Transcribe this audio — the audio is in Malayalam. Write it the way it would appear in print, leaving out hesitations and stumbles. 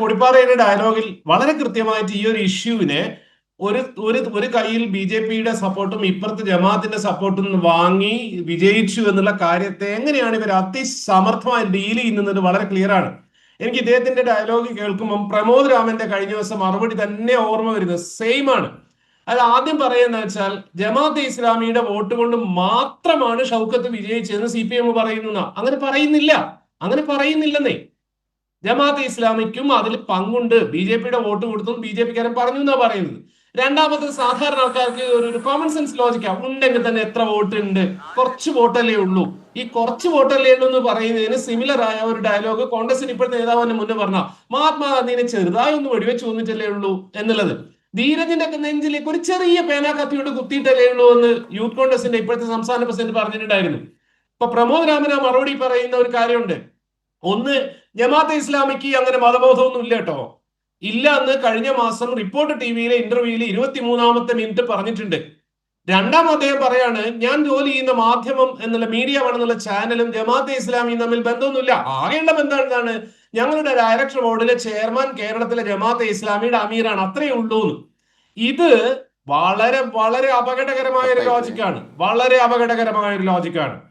പൊടിപ്പാറയുടെ ഡയലോഗിൽ വളരെ കൃത്യമായിട്ട് ഈ ഒരു ഇഷ്യൂവിനെ ഒരു ഒരു ഒരു കയ്യിൽ ബി ജെ പിയുടെ സപ്പോർട്ടും ഇപ്പുറത്ത് ജമാഅത്തിന്റെ സപ്പോർട്ടും വാങ്ങി വിജയിച്ചു എന്നുള്ള കാര്യത്തെ എങ്ങനെയാണ് ഇവർ അതിസമർത്ഥമായി ഡീൽ ചെയ്യുന്നത് വളരെ ക്ലിയർ ആണ്. എനിക്ക് ഇദ്ദേഹത്തിന്റെ ഡയലോഗ് കേൾക്കുമ്പോൾ പ്രമോദ് രാമന്റെ കഴിഞ്ഞ ദിവസം മറുപടി തന്നെ ഓർമ്മ വരുന്നത് സെയിം ആണ്. അത് ആദ്യം പറയുന്ന വെച്ചാൽ ജമാഅത്തെ ഇസ്ലാമിയുടെ വോട്ട് കൊണ്ട് മാത്രമാണ് ഷൗക്കത്ത് വിജയിച്ചതെന്ന് CPM പറയുന്നു. അങ്ങനെ പറയുന്നില്ലെന്നേ. ജമാഅത്തെ ഇസ്ലാമിക്കും അതിൽ പങ്കുണ്ട്, BJPയുടെ വോട്ട് കൊടുത്തു BJPക്കാരൻ പറഞ്ഞു എന്നാ പറയുന്നത്. രണ്ടാമത് സാധാരണ ആൾക്കാർക്ക് ഒരു കോമൺ സെൻസ് ലോജിക്കാ, ഉണ്ടെങ്കിൽ തന്നെ എത്ര വോട്ട് ഉണ്ട്, കുറച്ച് വോട്ടല്ലേ ഉള്ളൂ. ഈ കുറച്ച് വോട്ടല്ലേ ഉള്ളൂ എന്ന് പറയുന്നതിന് സിമിലർ ആയ ഒരു ഡയലോഗ് കോൺഗ്രസിന് ഇപ്പോഴത്തെ നേതാവിന് മുന്നേ പറഞ്ഞ മഹാത്മാഗാന്ധിനെ ചെറുതായി ഒന്ന് വെടിവെച്ച് വന്നിട്ടല്ലേ ഉള്ളൂ എന്നുള്ളത്. ധീരജിന്റെ ഒക്കെ നെഞ്ചിലേക്ക് ഒരു ചെറിയ പേനാ കത്തിയോട് കുത്തിയിട്ടല്ലേ ഉള്ളൂ എന്ന് യൂത്ത് കോൺഗ്രസിന്റെ ഇപ്പോഴത്തെ സംസ്ഥാന പ്രസിഡന്റ് പറഞ്ഞിട്ടുണ്ടായിരുന്നു. ഇപ്പൊ പ്രമോദ് രാമൻ ആ മറുപടി പറയുന്ന ഒരു കാര്യമുണ്ട്. ഒന്ന്, ജമാഅത്തെ ഇസ്ലാമിക്ക് അങ്ങനെ മതബോധമൊന്നും ഇല്ല കേട്ടോ, ഇല്ല എന്ന് കഴിഞ്ഞ മാസം റിപ്പോർട്ട് TVയിലെ ഇന്റർവ്യൂവിൽ 23ാമത്തെ മിനിറ്റ് പറഞ്ഞിട്ടുണ്ട്. രണ്ടാം അദ്ദേഹം പറയാണ്, ഞാൻ ജോലി ചെയ്യുന്ന മാധ്യമം എന്നുള്ള മീഡിയ വൺ എന്നുള്ള ചാനലും ജമാഅത്തെ ഇസ്ലാമിയും തമ്മിൽ ബന്ധമൊന്നുമില്ല, ആകെയുള്ള ബന്ധം എന്താണ്, ഞങ്ങളുടെ ഡയറക്ടർ ബോർഡിലെ ചെയർമാൻ കേരളത്തിലെ ജമാഅത്തെ ഇസ്ലാമിയുടെ അമീറാണ്, അത്രയേ ഉള്ളൂ. ഇത് വളരെ വളരെ അപകടകരമായ ഒരു ലോജിക്കാണ്, വളരെ അപകടകരമായ ഒരു ലോജിക്കാണ്.